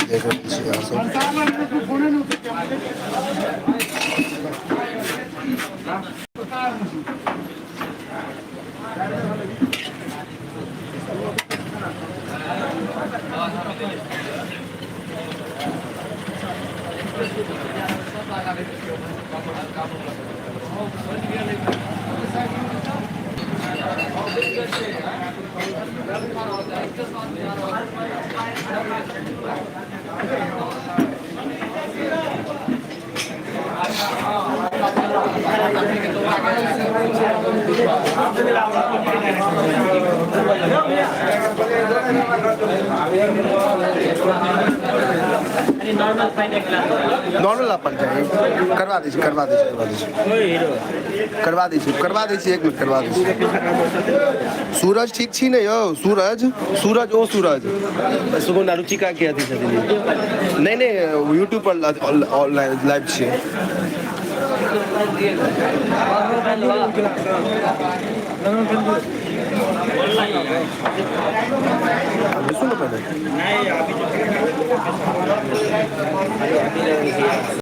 देखो पीछे यहाँ से नॉर्मल अपन चाहिए करवा दीजिए एक मिनट करवा दीजिए सूरज ठीक छी नहीं हो सूरज ओ सूरज सुगुन रुचिका किया थी नहीं यूट्यूब पर लाइव छे सुनो पहले